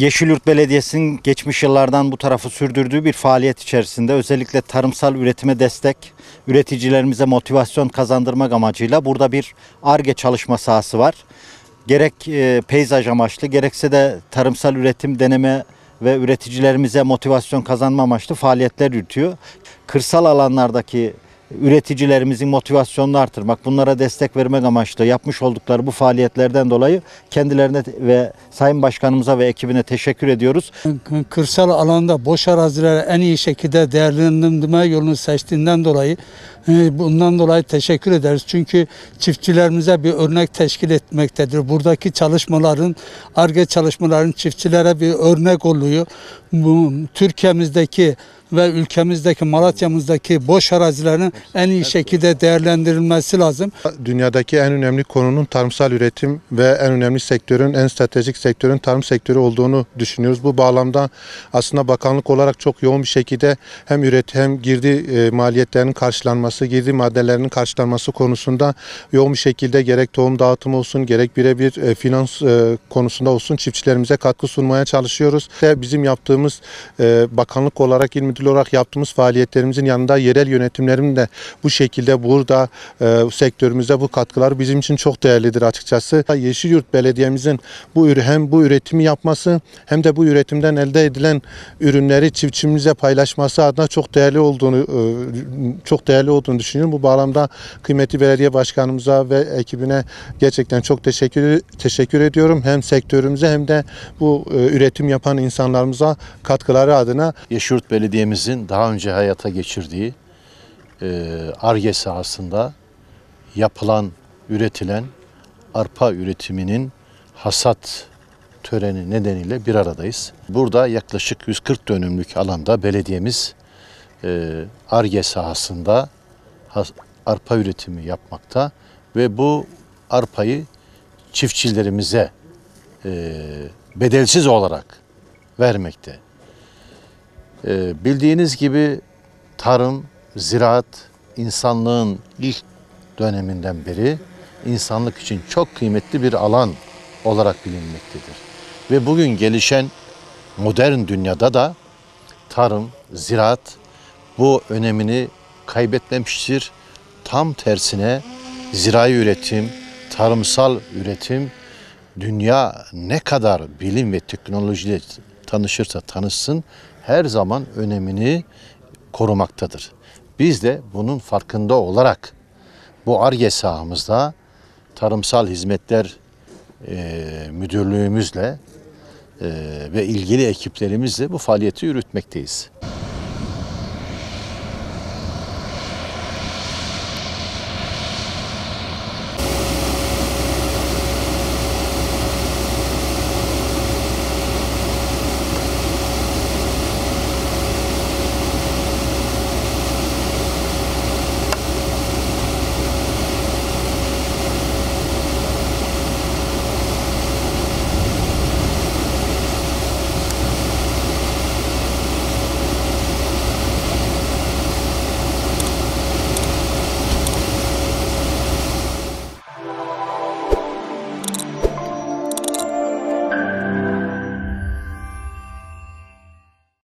Yeşilyurt Belediyesi'nin geçmiş yıllardan bu tarafı sürdürdüğü bir faaliyet içerisinde özellikle tarımsal üretime destek, üreticilerimize motivasyon kazandırmak amacıyla burada bir Ar-Ge çalışma sahası var. Gerek peyzaj amaçlı gerekse de tarımsal üretim deneme ve üreticilerimize motivasyon kazanma amaçlı faaliyetler yürütüyor. Kırsal alanlardaki üreticilerimizin motivasyonunu artırmak, bunlara destek vermek amaçlı yapmış oldukları bu faaliyetlerden dolayı kendilerine ve Sayın Başkanımıza ve ekibine teşekkür ediyoruz. Kırsal alanda boş arazileri en iyi şekilde değerlendirme yolunu seçtiğinden dolayı bundan dolayı teşekkür ederiz. Çünkü çiftçilerimize bir örnek teşkil etmektedir. Buradaki çalışmaların, Ar-Ge çalışmaların çiftçilere bir örnek oluyor. Bu Türkiye'mizdeki ve ülkemizdeki, Malatya'mızdaki boş arazilerin en iyi şekilde değerlendirilmesi lazım. Dünyadaki en önemli konunun tarımsal üretim ve en önemli sektörün, en stratejik sektörün tarım sektörü olduğunu düşünüyoruz. Bu bağlamda aslında bakanlık olarak çok yoğun bir şekilde hem üretim hem girdi maliyetlerinin karşılanması, girdi maddelerinin karşılanması konusunda yoğun bir şekilde gerek tohum dağıtımı olsun, gerek birebir finans konusunda olsun çiftçilerimize katkı sunmaya çalışıyoruz. Bizim yaptığımız bakanlık olarak, il müdürlüğü olarak yaptığımız faaliyetlerimizin yanında yerel yönetimlerin de bu şekilde burada sektörümüzde bu katkılar bizim için çok değerlidir açıkçası. Yeşilyurt Belediye'mizin hem bu üretimi yapması hem de bu üretimden elde edilen ürünleri çiftçimize paylaşması adına çok değerli olduğunu düşünüyorum. Bu bağlamda kıymetli belediye başkanımıza ve ekibine gerçekten çok teşekkür ediyorum. Hem sektörümüze hem de bu üretim yapan insanlarımıza katkıları adına. Yeşilyurt Belediye'mizin daha önce hayata geçirdiği Ar-Ge sahasında üretilen arpa üretiminin hasat töreni nedeniyle bir aradayız. Burada yaklaşık 140 dönümlük alanda belediyemiz Ar-Ge sahasında arpa üretimi yapmakta ve bu arpayı çiftçilerimize bedelsiz olarak vermekte. Bildiğiniz gibi tarım, ziraat insanlığın ilk döneminden beri insanlık için çok kıymetli bir alan olarak bilinmektedir. Ve bugün gelişen modern dünyada da tarım, ziraat bu önemini kaybetmemiştir. Tam tersine zirai üretim, tarımsal üretim dünya ne kadar bilim ve teknolojiyle tanışırsa tanışsın her zaman önemini korumaktadır. Biz de bunun farkında olarak bu Ar-Ge sahamızda tarımsal hizmetler müdürlüğümüzle ve ilgili ekiplerimizle bu faaliyeti yürütmekteyiz.